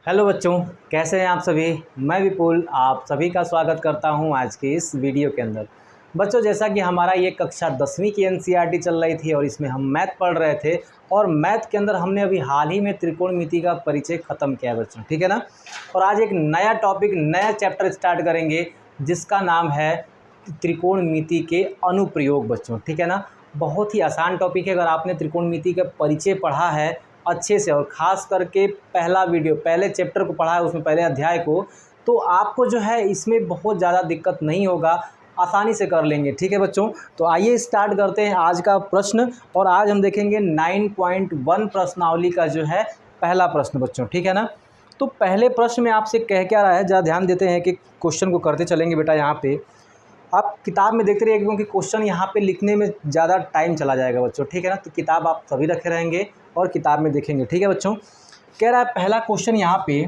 Hello बच्चों, कैसे हैं आप सभी। मैं विपुल आप सभी का स्वागत करता हूं आज के इस वीडियो के अंदर। बच्चों, जैसा कि हमारा ये कक्षा 10वीं की एनसीईआरटी चल रही थी और इसमें हम मैथ पढ़ रहे थे और मैथ के अंदर हमने अभी हाल ही में त्रिकोणमिति का परिचय ख़त्म किया है बच्चों, ठीक है ना। और आज एक नया टॉपिक, नया चैप्टर स्टार्ट करेंगे जिसका नाम है त्रिकोणमिति के अनुप्रयोग बच्चों, ठीक है ना। बहुत ही आसान टॉपिक है। अगर आपने त्रिकोणमिति का परिचय पढ़ा है अच्छे से और ख़ास करके पहले चैप्टर को पढ़ा है, उसमें पहले अध्याय को, तो आपको जो है इसमें बहुत ज़्यादा दिक्कत नहीं होगा, आसानी से कर लेंगे, ठीक है बच्चों। तो आइए स्टार्ट करते हैं आज का प्रश्न। और आज हम देखेंगे 9.1 प्रश्नावली का जो है पहला प्रश्न बच्चों, ठीक है ना। तो पहले प्रश्न में आपसे कह क्या रहा है, ज़रा ध्यान देते हैं कि क्वेश्चन को करते चलेंगे बेटा। यहाँ पे आप किताब में देखते रहिए क्योंकि क्वेश्चन यहाँ पे लिखने में ज़्यादा टाइम चला जाएगा बच्चों, ठीक है ना। तो किताब आप सभी रखे रहेंगे और किताब में देखेंगे, ठीक है बच्चों। कह रहा है पहला क्वेश्चन यहाँ पे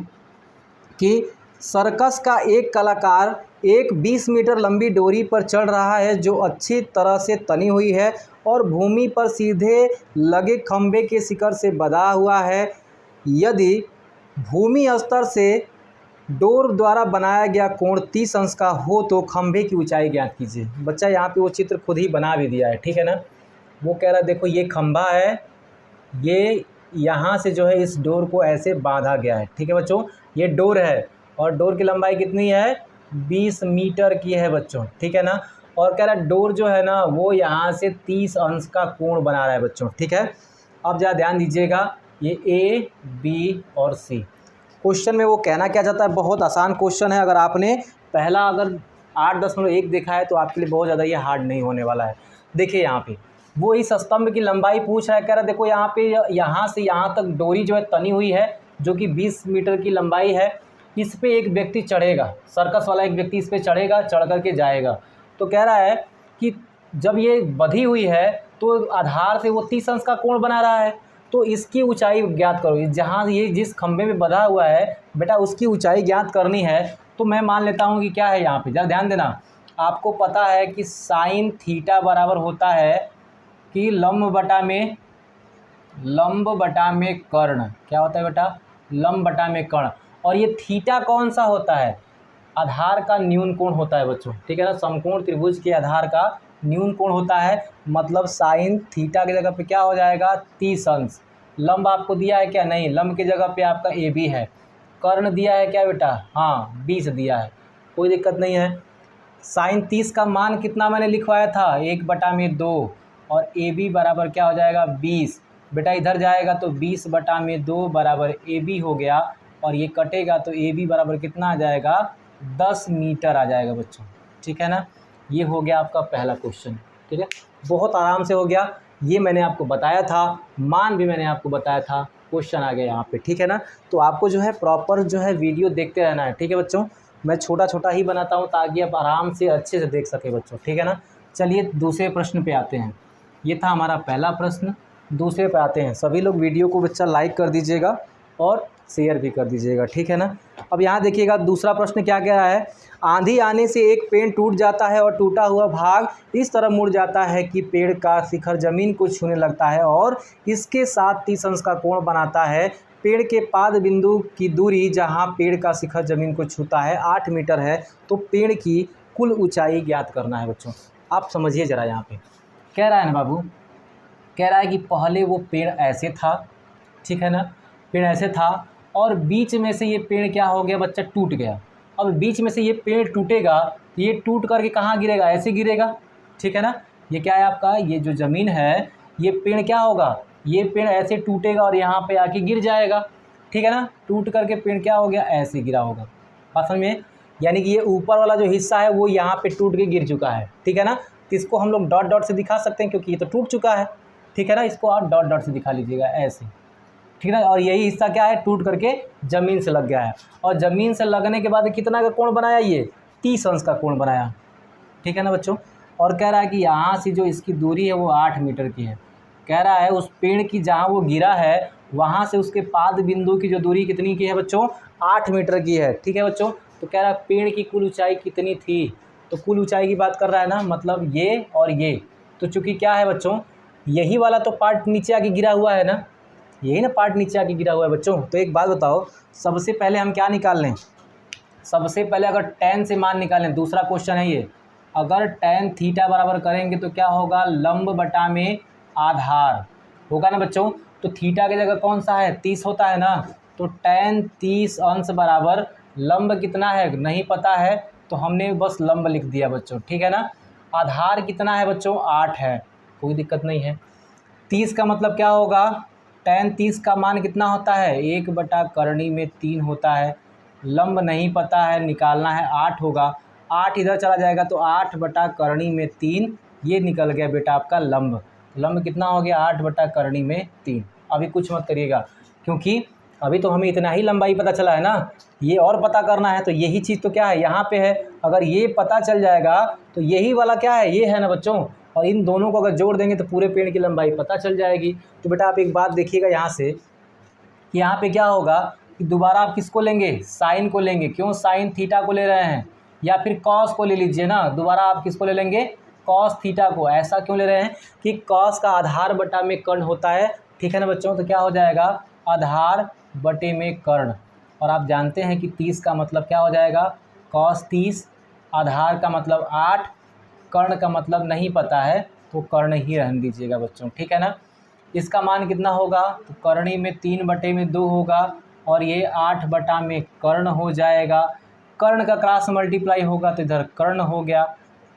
कि सर्कस का एक कलाकार एक 20 मीटर लंबी डोरी पर चढ़ रहा है जो अच्छी तरह से तनी हुई है और भूमि पर सीधे लगे खंभे के शिखर से बंधा हुआ है। यदि भूमि स्तर से डोर द्वारा बनाया गया कोण 30 अंश का हो तो खंभे की ऊंचाई ज्ञात कीजिए। बच्चा यहाँ पे वो चित्र खुद ही बना भी दिया है, ठीक है ना। वो कह रहा है देखो ये खंभा है, ये यहाँ से जो है इस डोर को ऐसे बांधा गया है, ठीक है बच्चों। ये डोर है और डोर की लंबाई कितनी है, 20 मीटर की है बच्चों, ठीक है ना। और कह रहा है डोर जो है ना वो यहाँ से 30 अंश का कोण बना रहा है बच्चों, ठीक है। अब ज़रा ध्यान दीजिएगा, ये ए बी और सी क्वेश्चन में वो कहना क्या चाहता है। बहुत आसान क्वेश्चन है। अगर आपने पहला 8.1 देखा है तो आपके लिए बहुत ज़्यादा ये हार्ड नहीं होने वाला है। देखिए यहाँ पे वो इस स्तंभ की लंबाई पूछ रहा है। कह रहा है देखो यहाँ पे यहाँ से यहाँ तक डोरी जो है तनी हुई है जो कि 20 मीटर की लंबाई है। इस पे एक व्यक्ति चढ़ेगा, सर्कस वाला एक व्यक्ति इस पे चढ़ेगा, चढ़ करके जाएगा। तो कह रहा है कि जब ये बंधी हुई है तो आधार से वो 30 अंश का कोण बना रहा है, तो इसकी ऊंचाई ज्ञात करो। जहाँ ये जिस खंभे में बंधा हुआ है बेटा उसकी ऊंचाई ज्ञात करनी है। तो मैं मान लेता हूँ कि क्या है यहाँ पे, जरा ध्यान देना। आपको पता है कि साइन थीटा बराबर होता है कि लंब बटा में कर्ण। क्या होता है बेटा, लंब बटा में कर्ण। और ये थीटा कौन सा होता है, आधार का न्यून कोण होता है बच्चों, ठीक है ना। समकोण त्रिभुज के आधार का न्यून कोण होता है। मतलब साइन थीटा की जगह पे क्या हो जाएगा, 30 अंश। लंब आपको दिया है क्या, नहीं, लंब की जगह पे आपका ए बी है। कर्ण दिया है क्या बेटा, हाँ 20 दिया है, कोई दिक्कत नहीं है। साइन 30 का मान कितना मैंने लिखवाया था, 1/2 और ए बी बराबर क्या हो जाएगा 20। बेटा इधर जाएगा तो 20/2 बराबर ए बी हो गया और ये कटेगा तो ए बी बराबर कितना आ जाएगा, 10 मीटर आ जाएगा बच्चों, ठीक है ना। ये हो गया आपका पहला क्वेश्चन, ठीक है। बहुत आराम से हो गया, ये मैंने आपको बताया था, मान भी मैंने आपको बताया था, क्वेश्चन आ गया यहाँ पे, ठीक है ना। तो आपको जो है प्रॉपर जो है वीडियो देखते रहना है, ठीक है बच्चों। मैं छोटा छोटा ही बनाता हूँ ताकि आप आराम से अच्छे से देख सके बच्चों, ठीक है ना। चलिए दूसरे प्रश्न पे आते हैं। ये था हमारा पहला प्रश्न। दूसरे पे आते हैं। सभी लोग वीडियो को बच्चा लाइक कर दीजिएगा और शेयर भी कर दीजिएगा, ठीक है ना। अब यहाँ देखिएगा दूसरा प्रश्न क्या कह रहा है। आंधी आने से एक पेड़ टूट जाता है और टूटा हुआ भाग इस तरह मुड़ जाता है कि पेड़ का शिखर जमीन को छूने लगता है और इसके साथ 30 अंश का कोण बनाता है। पेड़ के पाद बिंदु की दूरी जहाँ पेड़ का शिखर जमीन को छूता है 8 मीटर है। तो पेड़ की कुल ऊंचाई ज्ञात करना है बच्चों। आप समझिए ज़रा, यहाँ पे कह रहा है ना बाबू, कह रहा है कि पहले वो पेड़ ऐसे था, ठीक है ना, पेड़ ऐसे था और बीच में से ये पेड़ क्या हो गया बच्चा, टूट गया। अब बीच में से ये पेड़ टूटेगा, ये टूट करके कहाँ गिरेगा, ऐसे गिरेगा, ठीक है ना। ये क्या है आपका, ये जो ज़मीन है, ये पेड़ क्या होगा, ये पेड़ ऐसे टूटेगा और यहाँ पे आके गिर जाएगा, ठीक है ना। टूट करके पेड़ क्या हो गया, ऐसे गिरा होगा। बात समझ में, यानी कि ये ऊपर वाला जो हिस्सा है वो यहाँ पे टूट के गिर चुका है, ठीक है ना। तो इसको हम लोग डॉट डॉट से दिखा सकते हैं क्योंकि ये तो टूट चुका है, ठीक है ना। इसको आप डॉट डॉट से दिखा लीजिएगा ऐसे, ठीक है ना। और यही हिस्सा क्या है, टूट करके ज़मीन से लग गया है और ज़मीन से लगने के बाद कितना का कोण बनाया, ये 30 अंश का कोण बनाया, ठीक है ना बच्चों। और कह रहा है कि यहाँ से जो इसकी दूरी है वो 8 मीटर की है। कह रहा है उस पेड़ की जहाँ वो गिरा है वहाँ से उसके पाद बिंदु की जो दूरी कितनी की है बच्चों, 8 मीटर की है, ठीक है बच्चों। तो कह रहा है पेड़ की कुल ऊंचाई कितनी थी, तो कुल ऊंचाई की बात कर रहा है ना, मतलब ये और ये। तो चूँकि क्या है बच्चों, यही वाला तो पार्ट नीचे आके गिरा हुआ है ना, यही ना पार्ट नीचे आके गिरा हुआ है बच्चों। तो एक बात बताओ, सबसे पहले हम क्या निकाल लें? सबसे पहले अगर tan से मान निकालें, दूसरा क्वेश्चन है ये, अगर tan थीटा बराबर करेंगे तो क्या होगा? लंब बटा में आधार होगा ना बच्चों। तो थीटा की जगह कौन सा है? 30 होता है ना। तो tan 30 अंश बराबर लंब कितना है नहीं पता है, तो हमने बस लंब लिख दिया बच्चों, ठीक है ना। आधार कितना है बच्चों? 8 है, कोई दिक्कत नहीं है। 30 का मतलब क्या होगा? tan 30 का मान कितना होता है? 1 बटा करनी में 3 होता है। लंब नहीं पता है, निकालना है, 8 होगा। 8 इधर चला जाएगा तो 8 बटा करनी में 3, ये निकल गया बेटा आपका लंब। लंब कितना हो गया? 8 बटा करनी में 3। अभी कुछ मत करिएगा, क्योंकि अभी तो हमें इतना ही लंबाई पता चला है ना, ये और पता करना है। तो यही चीज़ तो क्या है यहाँ पे है, अगर ये पता चल जाएगा तो यही वाला क्या है? ये है ना बच्चों। और इन दोनों को अगर जोड़ देंगे तो पूरे पेड़ की लंबाई पता चल जाएगी। तो बेटा आप एक बात देखिएगा यहाँ से कि यहाँ पे क्या होगा कि दोबारा आप किसको लेंगे? साइन को लेंगे। क्यों साइन थीटा को ले रहे हैं? या फिर कॉस को ले लीजिए ना। दोबारा आप किसको ले लेंगे? कॉस थीटा को। ऐसा क्यों ले रहे हैं कि कॉस का आधार बटा में कर्ण होता है, ठीक है ना बच्चों। तो क्या हो जाएगा? आधार बटे में कर्ण। और आप जानते हैं कि 30 का मतलब क्या हो जाएगा? कॉस 30। आधार का मतलब 8, कर्ण का मतलब नहीं पता है, तो कर्ण ही रहने दीजिएगा बच्चों, ठीक है ना। इसका मान कितना होगा? तो करनी में 3 बटे में 2 होगा, और ये 8 बटा में कर्ण हो जाएगा। कर्ण का क्रॉस मल्टीप्लाई होगा तो इधर कर्ण हो गया।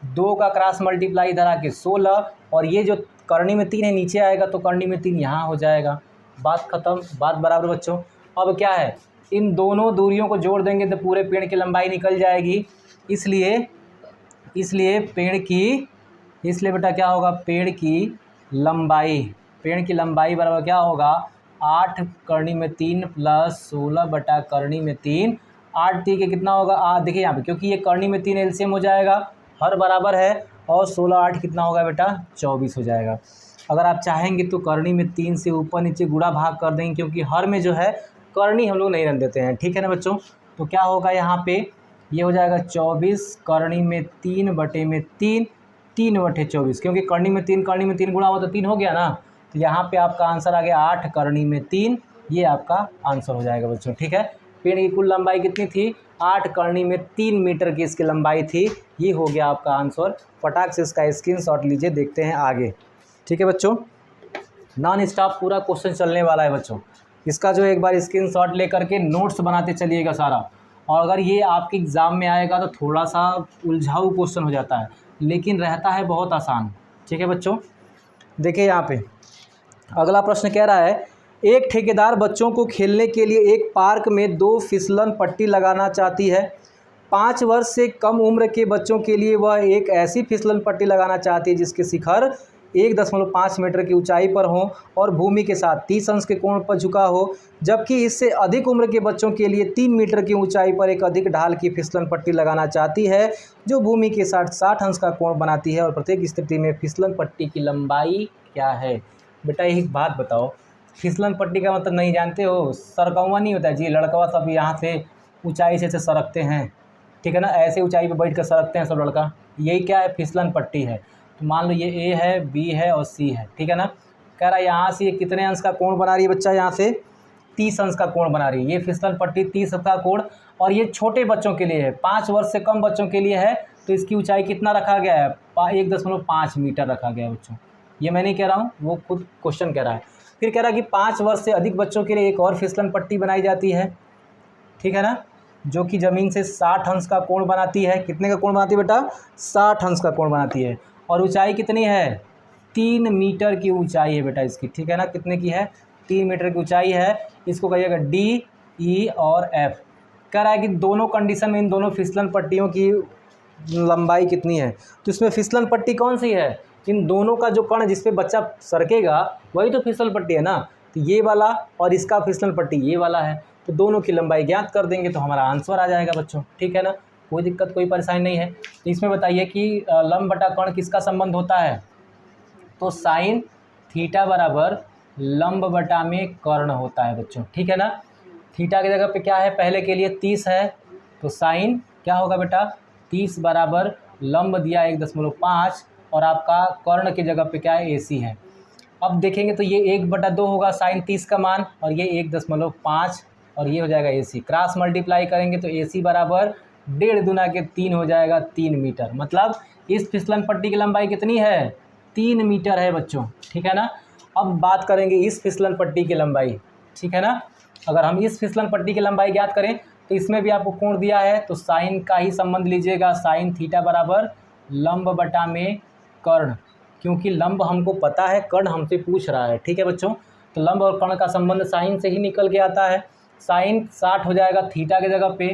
2 का क्रॉस मल्टीप्लाई इधर आके 16, और ये जो करनी में 3 है नीचे आएगा तो करनी में 3 यहाँ हो जाएगा। बात खत्म, बात बराबर बच्चों। अब क्या है, इन दोनों दूरियों को जोड़ देंगे तो पूरे पेड़ की लंबाई निकल जाएगी। इसलिए बेटा क्या होगा? पेड़ की लंबाई बराबर क्या होगा? 8 करनी में 3 प्लस 16 बटा करनी में 3। 8 3 के कितना होगा? देखिए यहाँ पे, क्योंकि ये करनी में 3 एलसीएम हो जाएगा, हर बराबर है, और 16 8 कितना होगा बेटा? 24 हो जाएगा। अगर आप चाहेंगे तो करनी में 3 से ऊपर नीचे गुणा भाग कर देंगे, क्योंकि हर में जो है करनी हम लोग नहीं रख देते हैं, ठीक है ना बच्चों। तो क्या होगा यहाँ पे? ये हो जाएगा 24 करनी में 3 बटे में 3, 3 बटे 24, क्योंकि करनी में 3 गुणा हुआ तो 3 हो गया ना। तो यहाँ पे आपका आंसर आ गया 8 करनी में 3, ये आपका आंसर हो जाएगा बच्चों, ठीक है। पेड़ की कुल लंबाई कितनी थी? 8 करनी में 3 मीटर की इसकी लंबाई थी। ये हो गया आपका आंसर। फटाक से इसका स्क्रीनशॉट लीजिए, देखते हैं आगे, ठीक है बच्चों। नॉन स्टॉप पूरा क्वेश्चन चलने वाला है बच्चों। इसका जो एक बार स्क्रीनशॉट लेकर के नोट्स बनाते चलिएगा सारा। और अगर ये आपके एग्ज़ाम में आएगा तो थोड़ा सा उलझाऊ क्वेश्चन हो जाता है, लेकिन रहता है बहुत आसान, ठीक है बच्चों। देखिए यहाँ पे अगला प्रश्न कह रहा है, एक ठेकेदार बच्चों को खेलने के लिए एक पार्क में 2 फिसलन पट्टी लगाना चाहती है। 5 वर्ष से कम उम्र के बच्चों के लिए वह एक ऐसी फिसलन पट्टी लगाना चाहती है जिसके शिखर 1.5 मीटर की ऊंचाई पर हो और भूमि के साथ 30 अंश के कोण पर झुका हो, जबकि इससे अधिक उम्र के बच्चों के लिए 3 मीटर की ऊंचाई पर एक अधिक ढाल की फिसलन पट्टी लगाना चाहती है जो भूमि के साथ 60 अंश का कोण बनाती है, और प्रत्येक स्थिति में फिसलन पट्टी की लंबाई क्या है। बेटा एक बात बताओ, फिसलन पट्टी का मतलब नहीं जानते हो? सरकौवा नहीं होता जी, लड़कवा सब यहाँ से ऊंचाई से सरकते हैं, ठीक है ना, ऐसे ऊंचाई पर बैठ कर सरकते हैं सब लड़का, यही क्या है? फिसलन पट्टी है। तो मान लो ये ए है, बी है और सी है, ठीक है ना। कह रहा है यहाँ से ये कितने अंश का कोण बना रही है बच्चा? यहाँ से 30 अंश का कोण बना रही है। ये फिसलन पट्टी 30 अंश का कोण, और ये छोटे बच्चों के लिए है, 5 वर्ष से कम बच्चों के लिए है। तो इसकी ऊंचाई कितना रखा गया है? 1.5 मीटर रखा गया है बच्चों। ये मैं नहीं कह रहा हूँ, वो खुद क्वेश्चन कह रहा है। फिर कह रहा है कि 5 वर्ष से अधिक बच्चों के लिए एक और फिसलन पट्टी बनाई जाती है, ठीक है ना, जो कि ज़मीन से 60 अंश का कोण बनाती है। कितने का कोण बनाती है बेटा? 60 अंश का कोण बनाती है। और ऊंचाई कितनी है? 3 मीटर की ऊंचाई है बेटा इसकी, ठीक है ना। कितने की है? 3 मीटर की ऊंचाई है। इसको कहिएगा डी, ई और एफ। कह रहा है कि दोनों कंडीशन में इन दोनों फिसलन पट्टियों की लंबाई कितनी है। तो इसमें फिसलन पट्टी कौन सी है? इन दोनों का जो कण जिस पे बच्चा सरकेगा वही तो फिसलन पट्टी है ना। तो ये वाला और इसका फिसलन पट्टी ये वाला है, तो दोनों की लंबाई ज्ञात कर देंगे तो हमारा आंसर आ जाएगा बच्चों, ठीक है ना। कोई दिक्कत कोई परेशानी नहीं है। तो इसमें बताइए कि लंब बटा कर्ण किसका संबंध होता है? तो साइन थीटा बराबर लंब बटा में कर्ण होता है बच्चों, ठीक है ना। थीटा की जगह पे क्या है? पहले के लिए 30 है, तो साइन क्या होगा बेटा? 30 बराबर लंब दिया 1.5 और आपका कर्ण की जगह पे क्या है? AC है। अब देखेंगे तो ये 1/2 होगा साइन 30 का मान, और ये 1.5, और ये हो जाएगा AC। क्रॉस मल्टीप्लाई करेंगे तो AC बराबर 1.5 गुना के 3 हो जाएगा 3 मीटर। मतलब इस फिसलन पट्टी की लंबाई कितनी है? 3 मीटर है बच्चों, ठीक है ना। अब बात करेंगे इस फिसलन पट्टी की लंबाई, ठीक है ना। अगर हम इस फिसलन पट्टी की लंबाई ज्ञात करें तो इसमें भी आपको कोण दिया है, तो साइन का ही संबंध लीजिएगा। साइन थीटा बराबर लंब बटा में कर्ण, क्योंकि लंब हमको पता है, कर्ण हमसे पूछ रहा है, ठीक है बच्चों। तो लंब और कर्ण का संबंध साइन से ही निकल के आता है। साइन 60 हो जाएगा थीटा के जगह पे,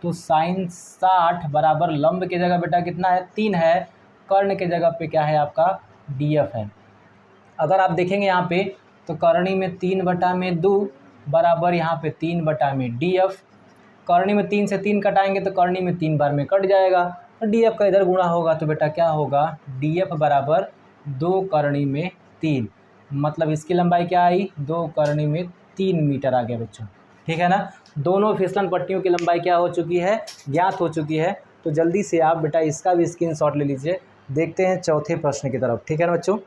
तो साइन 60 बराबर लंब के जगह बेटा कितना है? 3 है। कर्ण के जगह पे क्या है आपका? DF है। अगर आप देखेंगे यहाँ पे तो करणी में 3/2 बराबर यहाँ पे 3/में DF। करणी में 3 से 3 कटाएंगे तो करणी में 3 बार में कट जाएगा, और DF का इधर गुणा होगा तो बेटा क्या होगा? DF बराबर 2 करणी में 3। मतलब इसकी लंबाई क्या आई? 2 करणी में 3 मीटर आ गया बच्चों, ठीक है ना। दोनों फिसलन पट्टियों की लंबाई क्या हो चुकी है? ज्ञात हो चुकी है। तो जल्दी से आप बेटा इसका भी स्क्रीनशॉट ले लीजिए। देखते हैं चौथे प्रश्न की तरफ, ठीक है ना बच्चों।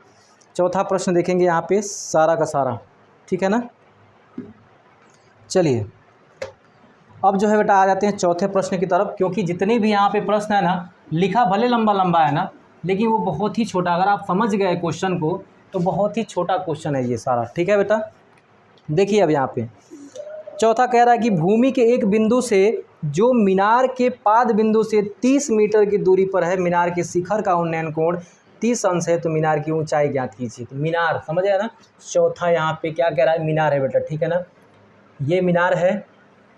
चौथा प्रश्न देखेंगे यहाँ पे सारा का सारा, ठीक है ना। चलिए अब जो है बेटा आ जाते हैं चौथे प्रश्न की तरफ, क्योंकि जितने भी यहाँ पे प्रश्न है ना, लिखा भले लंबा लंबा है ना, लेकिन वो बहुत ही छोटा, अगर आप समझ गए क्वेश्चन को तो बहुत ही छोटा क्वेश्चन है ये सारा, ठीक है बेटा। देखिए अब यहाँ पे चौथा कह रहा है कि भूमि के एक बिंदु से जो मीनार के पाद बिंदु से 30 मीटर की दूरी पर है, मीनार के शिखर का उन्नयन कोण 30 अंश है, तो मीनार की ऊंचाई ज्ञात कीजिए। तो मीनार समझ आया ना। चौथा यहाँ पे क्या कह रहा है? मीनार है बेटा, ठीक है ना। ये मीनार है,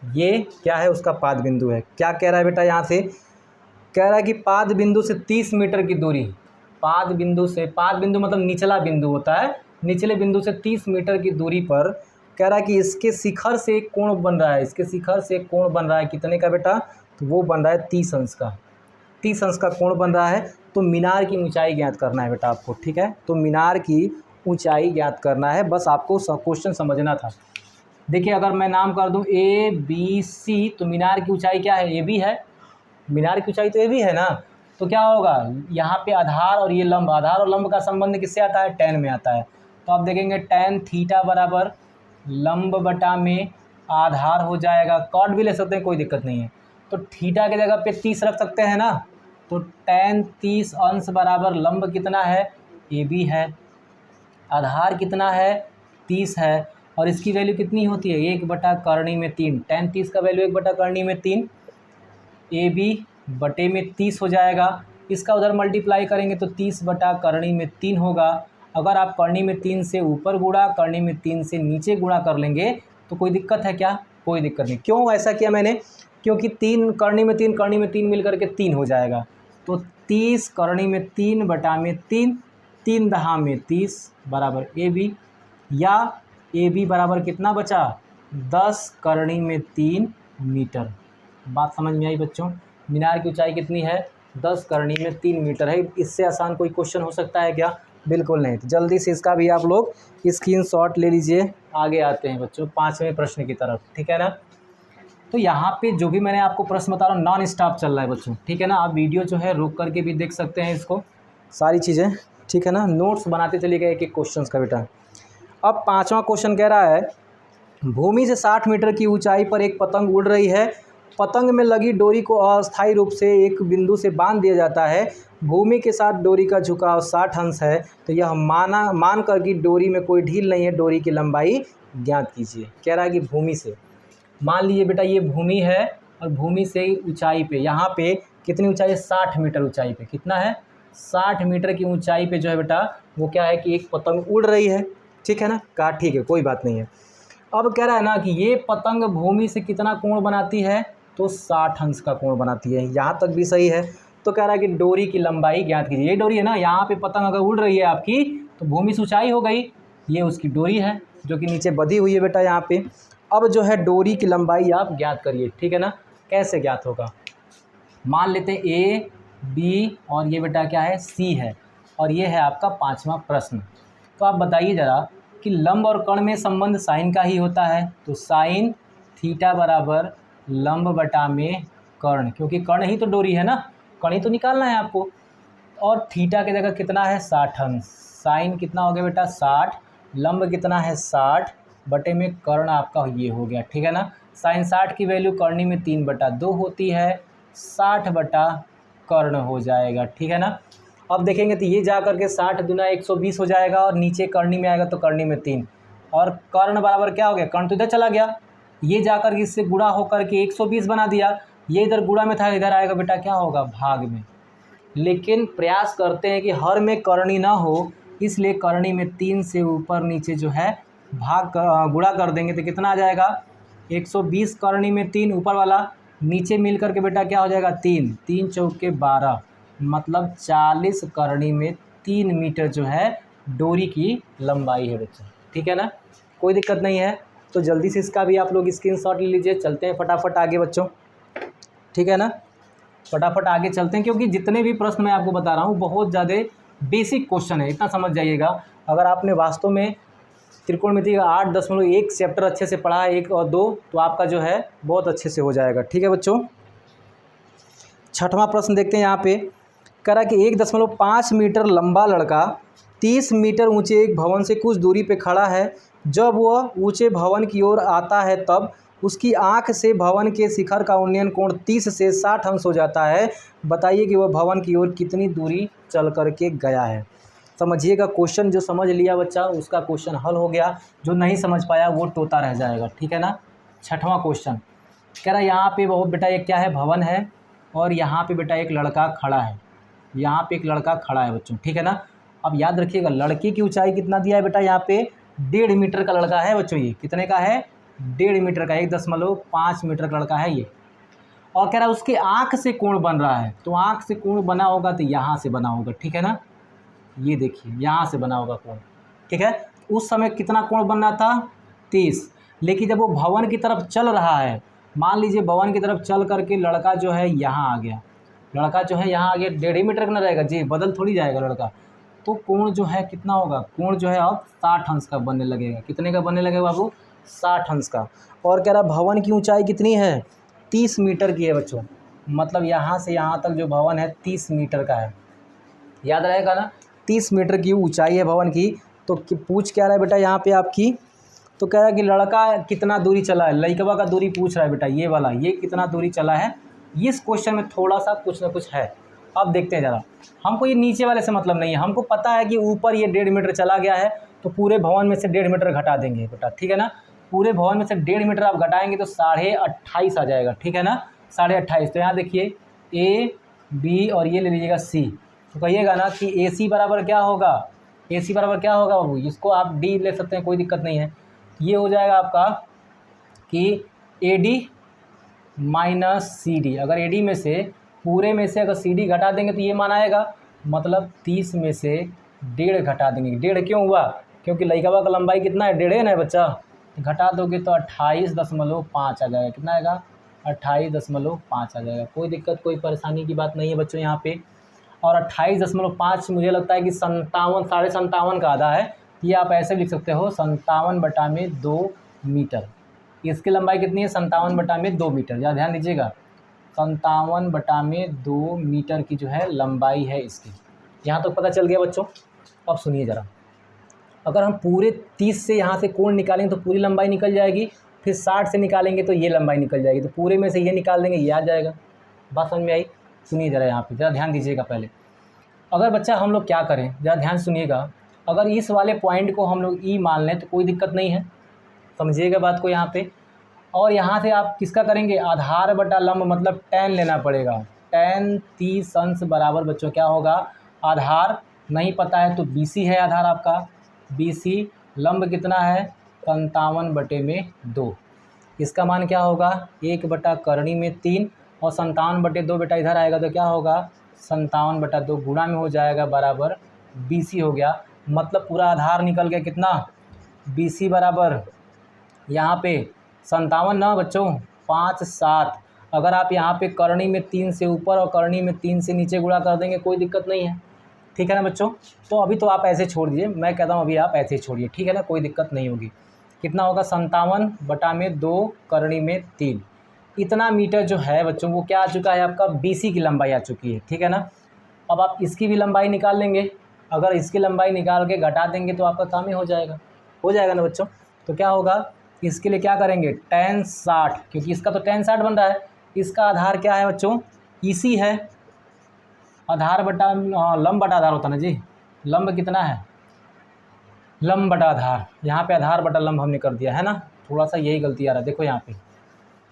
ये क्या है? उसका पाद बिंदु है। क्या कह रहा है बेटा यहाँ से? कह रहा है कि पाद बिंदु से 30 मीटर की दूरी, पाद बिंदु से, पाद बिंदु मतलब निचला बिंदु होता है, निचले बिंदु से 30 मीटर की दूरी पर कह रहा है कि इसके शिखर से एक कोण बन रहा है, इसके शिखर से एक कोण बन रहा है कितने का बेटा? तो वो बन रहा है 30 अंश का, 30 अंश का कोण बन रहा है। तो मीनार की ऊंचाई ज्ञात करना है बेटा आपको, ठीक है। तो मीनार की ऊंचाई ज्ञात करना है, बस आपको क्वेश्चन समझना था। देखिए अगर मैं नाम कर दूं ABC, तो मीनार की ऊंचाई क्या है? AB है। मीनार की ऊंचाई तो AB है ना। तो क्या होगा यहाँ पे? आधार और ये लंब, आधार और लंब का संबंध किससे आता है? tan में आता है। तो आप देखेंगे tan थीटा बराबर लंब बटा में आधार हो जाएगा। कॉट भी ले सकते हैं, कोई दिक्कत नहीं है। तो थीटा की जगह पे 30 रख सकते हैं ना, तो tan 30 अंश बराबर लंब कितना है? AB है। आधार कितना है? 30 है। और इसकी वैल्यू कितनी होती है? 1/करणी में 3। tan 30 का वैल्यू 1/करणी में 3, AB बटे में 30 हो जाएगा। इसका उधर मल्टीप्लाई करेंगे तो 30/करणी में 3 होगा। अगर आप करणी में 3 से ऊपर गुणा, करणी में 3 से नीचे गुणा कर लेंगे तो कोई दिक्कत है क्या? कोई दिक्कत नहीं। क्यों ऐसा किया मैंने? क्योंकि 3 करणी में 3, करणी में 3 मिल करके 3 हो जाएगा। तो 30 करणी में 3/3, 3 दहा में 30 बराबर AB, या AB बराबर कितना बचा? 10 करणी में 3 मीटर। बात समझ में आई बच्चों? मीनार की ऊंचाई कितनी है? 10 करणी में 3 मीटर है। इससे आसान कोई क्वेश्चन हो सकता है क्या? बिल्कुल नहीं। तो जल्दी से इसका भी आप लोग स्क्रीनशॉट ले लीजिए। आगे आते हैं बच्चों 5वें प्रश्न की तरफ, ठीक है ना। तो यहाँ पे जो भी मैंने आपको प्रश्न बता रहा हूँ नॉन स्टॉप चल रहा है बच्चों, ठीक है ना। आप वीडियो जो है रोक करके भी देख सकते हैं इसको, सारी चीज़ें, ठीक है ना। नोट्स बनाते चलिएगा एक एक क्वेश्चन का बेटा। अब 5वां क्वेश्चन कह रहा है भूमि से 60 मीटर की ऊंचाई पर एक पतंग उड़ रही है। पतंग में लगी डोरी को अस्थायी रूप से एक बिंदु से बांध दिया जाता है। भूमि के साथ डोरी का झुकाव 60 अंश है। तो यह मान कर कि डोरी में कोई ढील नहीं है, डोरी की लंबाई ज्ञात कीजिए। कह रहा है कि भूमि से, मान लीजिए बेटा ये भूमि है, और भूमि से ऊंचाई पे, यहाँ पे कितनी ऊंचाई है? 60 मीटर ऊंचाई पे। कितना है? 60 मीटर की ऊंचाई पे जो है बेटा वो क्या है कि एक पतंग उड़ रही है, ठीक है ना। कहा ठीक है, कोई बात नहीं है। अब कह रहा है ना कि ये पतंग भूमि से कितना कोण बनाती है? तो 60 अंश का कोण बनाती है। यहाँ तक भी सही है। तो कह रहा है कि डोरी की लंबाई ज्ञात कीजिए। ये डोरी है ना, यहाँ पे पतंग अगर उड़ रही है आपकी तो भूमि से ऊंचाई हो गई, ये उसकी डोरी है जो कि नीचे बंधी हुई है बेटा यहाँ पे। अब जो है डोरी की लंबाई आप ज्ञात करिए, ठीक है ना। कैसे ज्ञात होगा? मान लेते हैं A, B और ये बेटा क्या है? C है, और ये है आपका 5वां प्रश्न। तो आप बताइए ज़रा कि लंब और कर्ण में संबंध साइन का ही होता है। तो साइन थीटा बराबर लंब बटा में कर्ण, क्योंकि कर्ण ही तो डोरी है ना, कर्ण ही तो निकालना है आपको। और थीटा की जगह कितना है? 60 अंश। साइन कितना हो गया बेटा? 60, लंब कितना है 60 बटे में कर्ण आपका ये हो गया, ठीक है ना। साइन 60 की वैल्यू करनी में 3/2 होती है, 60 बटा कर्ण हो जाएगा, ठीक है ना। अब देखेंगे तो ये जा करके 60 दूना 120 हो जाएगा और नीचे करनी में आएगा तो करनी में 3 और कर्ण बराबर क्या हो गया, कर्ण तो इधर चला गया, ये जाकर के इससे गुणा होकर के 120 बना दिया, ये इधर गुणा में था इधर आएगा बेटा क्या होगा भाग में। लेकिन प्रयास करते हैं कि हर में करनी ना हो, इसलिए करनी में 3 से ऊपर नीचे जो है भाग गुणा कर देंगे तो कितना आ जाएगा 120 करनी में 3 ऊपर वाला, नीचे मिल करके बेटा क्या हो जाएगा 3 3 चौके 12 मतलब 40 करनी में 3 मीटर जो है डोरी की लंबाई है बच्चा, ठीक है ना। कोई दिक्कत नहीं है, तो जल्दी से इसका भी आप लोग स्क्रीनशॉट ले लीजिए। चलते हैं फटाफट आगे बच्चों, ठीक है ना, फटाफट आगे चलते हैं क्योंकि जितने भी प्रश्न मैं आपको बता रहा हूँ बहुत ज़्यादा बेसिक क्वेश्चन है, इतना समझ जाइएगा। अगर आपने वास्तव में त्रिकोणमिति का 8.1 चैप्टर अच्छे से पढ़ा है 1 और 2 तो आपका जो है बहुत अच्छे से हो जाएगा, ठीक है बच्चों। छठवां प्रश्न देखते हैं, यहाँ पे कह रहा है कि 1.5 मीटर लंबा लड़का 30 मीटर ऊंचे एक भवन से कुछ दूरी पे खड़ा है। जब वह ऊंचे भवन की ओर आता है तब उसकी आंख से भवन के शिखर का उन्नयन कोण 30 से 60 अंश हो जाता है। बताइए कि वह भवन की ओर कितनी दूरी चल करके गया है। समझिएगा, क्वेश्चन जो समझ लिया बच्चा उसका क्वेश्चन हल हो गया, जो नहीं समझ पाया वो तोता रह जाएगा, ठीक है ना। छठवां क्वेश्चन कह रहा है यहाँ पे बहुत बेटा एक क्या है भवन है और यहाँ पे बेटा एक लड़का खड़ा है, यहाँ पे एक लड़का खड़ा है बच्चों, ठीक है ना। अब याद रखिएगा लड़के की ऊंचाई कितना दिया है बेटा, यहाँ पे 1.5 मीटर का लड़का है बच्चों, ये कितने का है 1.5 मीटर का, 1.5 मीटर का लड़का है ये। और कह रहा है उसके आँख से कोण बन रहा है, तो आँख से कोण बना होगा तो यहाँ से बना होगा, ठीक है ना। ये देखिए यहाँ से बना होगा कोण, ठीक है। उस समय कितना कोण बनना था 30, लेकिन जब वो भवन की तरफ चल रहा है, मान लीजिए भवन की तरफ चल करके लड़का जो है यहाँ आ गया, लड़का जो है यहाँ आ गया 1.5 मीटर का ना रहेगा जी, बदल थोड़ी जाएगा लड़का, तो कोण जो है कितना होगा, कोण जो है अब 60 अंश का बनने लगेगा। कितने का बनने लगेगा बाबू 60 अंश का। और कह रहा भवन की ऊंचाई कितनी है 30 मीटर की है बच्चों, मतलब यहाँ से यहाँ तक जो भवन है 30 मीटर का है, याद रहेगा ना। 30 मीटर की ऊंचाई है भवन की। तो पूछ क्या रहा है बेटा यहाँ पे आपकी, तो कह रहा है कि लड़का कितना दूरी चला है, लड़कवा का दूरी पूछ रहा है बेटा, ये वाला ये कितना दूरी चला है। इस क्वेश्चन में थोड़ा सा कुछ ना कुछ है, अब देखते हैं ज़रा। हमको ये नीचे वाले से मतलब नहीं है, हमको पता है कि ऊपर ये 1.5 मीटर चला गया है तो पूरे भवन में से 1.5 मीटर घटा देंगे बेटा, ठीक है ना। पूरे भवन में से 1.5 मीटर आप घटाएंगे तो 28.5 आ जाएगा, ठीक है ना, 28.5। तो यहाँ देखिए ए बी और ये ले लीजिएगा सी, तो कहिएगा ना कि ए सी बराबर क्या होगा, ए सी बराबर क्या होगा बाबू, इसको आप डी ले सकते हैं, कोई दिक्कत नहीं है। ये हो जाएगा आपका कि A D minus C D. अगर ए डी में से पूरे में से अगर सी डी घटा देंगे तो ये मान आएगा, मतलब 30 में से 1.5 घटा देंगे। 1.5 क्यों हुआ, क्योंकि लड़कवा का लंबाई कितना है 1.5 है ना बच्चा, घटा दोगे तो 28.5 आ जाएगा। कितना आएगा 28.5 आ जाएगा। कोई दिक्कत कोई परेशानी की बात नहीं है बच्चों यहाँ पे। और 28.5 मुझे लगता है कि 57 का आधा है, ये आप ऐसे लिख सकते हो 57/2 मीटर। इसकी लंबाई कितनी है 57/2 मीटर, या ध्यान दीजिएगा 57/2 मीटर की जो है लंबाई है इसकी। यहाँ तक पता चल गया बच्चों। अब सुनिए ज़रा, अगर हम पूरे 30 से यहाँ से कोण निकालेंगे तो पूरी लंबाई निकल जाएगी, फिर 60 से निकालेंगे तो ये लंबाई निकल जाएगी, तो पूरे में से ये निकाल देंगे ये आ जाएगा। बात समझ में आई। सुनिए ज़रा, यहाँ पे ज़रा ध्यान दीजिएगा। पहले अगर बच्चा हम लोग क्या करें, ज़रा ध्यान सुनिएगा, अगर इस वाले पॉइंट को हम लोग ई मान लें तो कोई दिक्कत नहीं है, समझिएगा बात को यहाँ पे। और यहाँ से आप किसका करेंगे, आधार बटा लंब, मतलब tan लेना पड़ेगा। tan 30 अंश बराबर बच्चों क्या होगा, आधार नहीं पता है तो BC है आधार आपका, BC लंब कितना है 57/2। इसका मान क्या होगा 1 बटा करणी में 3 और 57/2 बेटा इधर आएगा तो क्या होगा 57/2 गुणा में हो जाएगा बराबर BC हो गया। मतलब पूरा आधार निकल गया कितना, BC बराबर यहाँ पे 57 ना बच्चों 5 7। अगर आप यहाँ पे करणी में 3 से ऊपर और करणी में 3 से नीचे गुणा कर देंगे कोई दिक्कत नहीं है, ठीक है ना बच्चों। तो अभी तो आप ऐसे छोड़ दीजिए, मैं कहता हूँ अभी आप ऐसे ही छोड़िए, ठीक है ना, कोई दिक्कत नहीं होगी। कितना होगा 57/2 करणी में 3। इतना मीटर जो है बच्चों वो क्या आ चुका है आपका BC की लंबाई आ चुकी है, ठीक है ना। अब आप इसकी भी लंबाई निकाल लेंगे, अगर इसकी लंबाई निकाल के घटा देंगे तो आपका काम ही हो जाएगा। हो जाएगा ना बच्चों। तो क्या होगा, इसके लिए क्या करेंगे, tan 60, क्योंकि इसका तो tan 60 बन रहा है, इसका आधार क्या है बच्चों, EC है। आधार बटा लंब बटा आधार होता है ना जी, लंब कितना है, लंब बटा आधार, यहाँ पे आधार बटा लंब हमने कर दिया है ना, थोड़ा सा यही गलती आ रहा है। देखो यहाँ पे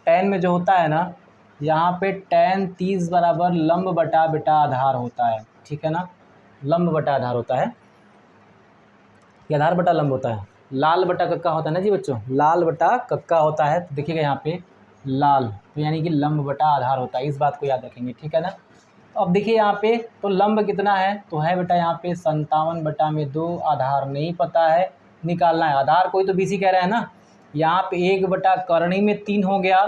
tan में जो होता है ना, यहाँ पे tan 30 बराबर लंब बटा बेटा आधार होता है, ठीक है ना, लंब बटा आधार होता है, ये आधार बटा लंब होता है। लाल बटा कक्का होता है ना जी बच्चों, लाल बटा कक्का होता है, तो देखिएगा यहाँ पे लाल, तो यानी कि लंब बटा आधार होता है, इस बात को याद रखेंगे, ठीक है ना। तो अब देखिए यहाँ पे, तो लंब कितना है, तो है बेटा यहाँ पे 57/2, आधार नहीं पता है, निकालना है आधार, कोई तो BC कह रहा है ना, यहाँ पे 1 बटा करणी में 3 हो गया,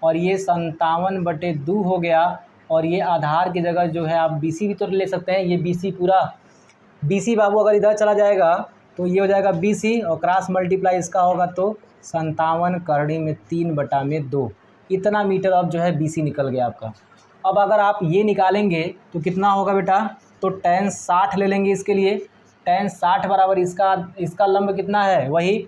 और ये 57/2 हो गया, और ये आधार की जगह जो है आप BC भी तो ले सकते हैं, ये BC पूरा, BC बाबू अगर इधर चला जाएगा तो ये हो जाएगा BC, और क्रॉस मल्टीप्लाई इसका होगा तो 57 करणी में 3/2, इतना मीटर अब जो है BC निकल गया आपका। अब अगर आप ये निकालेंगे तो कितना होगा बेटा, तो tan 60 ले लेंगे इसके लिए, tan 60 बराबर इसका लंब कितना है, वही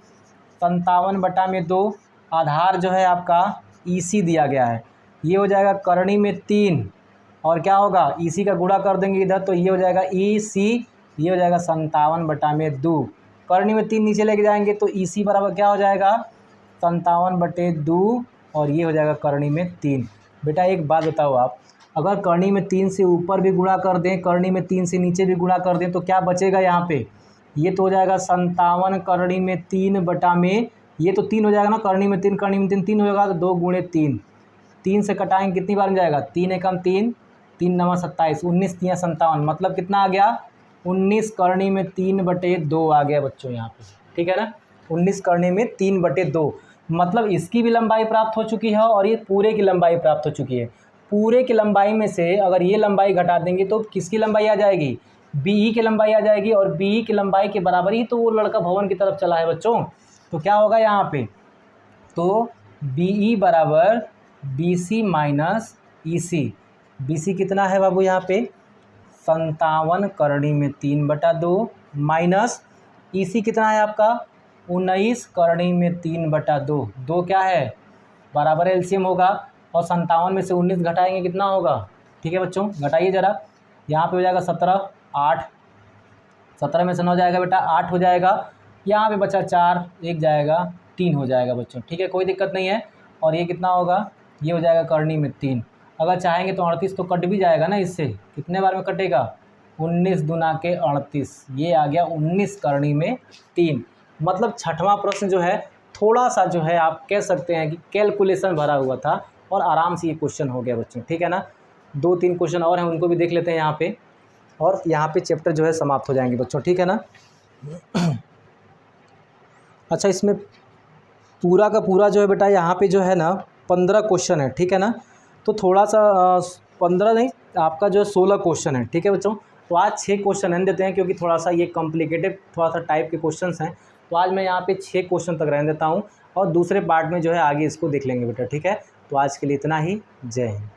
57/2, आधार जो है आपका EC दिया गया है, ये हो जाएगा करणी में 3, और क्या होगा EC का गुणा कर देंगे इधर, तो ये हो जाएगा EC, ये हो जाएगा 57/2, करणी में 3 नीचे लेके जाएंगे तो EC बराबर क्या हो जाएगा 57/2, और ये हो जाएगा करणी में 3। बेटा एक बात बताओ आप, अगर करणी में 3 से ऊपर भी गुणा कर दें, करणी में 3 से नीचे भी गुणा कर दें, तो क्या बचेगा यहाँ पे, ये तो हो जाएगा 57 करणी में 3 बटा में, ये तो 3 हो जाएगा ना, करणी में 3 करणी में 3 3 होगा, तो 2 गुणे 3, 3 से कटाएंगे कितनी बार में जाएगा, 3 एकम 3, 3 9 27, 19 3 57, मतलब कितना आ गया 19 करणी में 3/2 आ गया बच्चों यहाँ पे, ठीक है ना, 19 करणी में 3/2, मतलब इसकी भी लंबाई प्राप्त हो चुकी है, और ये पूरे की लंबाई प्राप्त हो चुकी है। पूरे की लंबाई में से अगर ये लंबाई घटा देंगे तो किसकी लंबाई आ जाएगी, BE की लंबाई आ जाएगी, और BE की लंबाई के बराबर ही तो वो लड़का भवन की तरफ चला है बच्चों। तो क्या होगा यहाँ पे, तो BE बराबर BC माइनस EC, BC कितना है बाबू यहाँ पे 57 करणी में 3/2, माइनस EC कितना है आपका 19 करणी में 3/2, 2 क्या है बराबर एलसीएम होगा, और 57 में से 19 घटाएंगे कितना होगा, ठीक है बच्चों, घटाइए ज़रा, यहाँ पे हो जाएगा 17, 8, 17 में से 9 जाएगा बेटा 8 हो जाएगा, यहाँ पे बचा 4, 1 जाएगा 3 हो जाएगा बच्चों, ठीक है, कोई दिक्कत नहीं है। और ये कितना होगा, ये हो जाएगा करणी में 3, अगर चाहेंगे तो 38 तो कट भी जाएगा ना, इससे कितने बार में कटेगा 19 दूना के 38, ये आ गया 19 करणी में 3। मतलब छठवां प्रश्न जो है थोड़ा सा जो है आप कह सकते हैं कि कैलकुलेशन भरा हुआ था, और आराम से ये क्वेश्चन हो गया बच्चों, ठीक है ना। 2-3 क्वेश्चन और हैं, उनको भी देख लेते हैं यहाँ पे, और यहाँ पे चैप्टर जो है समाप्त हो जाएंगे बच्चों, ठीक है ना। अच्छा, इसमें पूरा का पूरा जो है बेटा यहाँ पे जो है ना 15 क्वेश्चन है, ठीक है ना, तो थोड़ा सा 15 नहीं, आपका जो है 16 क्वेश्चन है, ठीक है बच्चों। तो आज 6 क्वेश्चन रहने देते हैं, क्योंकि थोड़ा सा ये कॉम्प्लिकेटेड थोड़ा सा टाइप के क्वेश्चंस हैं, तो आज मैं यहाँ पे 6 क्वेश्चन तक रहने देता हूँ, और दूसरे पार्ट में जो है आगे इसको देख लेंगे बेटा, ठीक है। तो आज के लिए इतना ही, जय हिंद।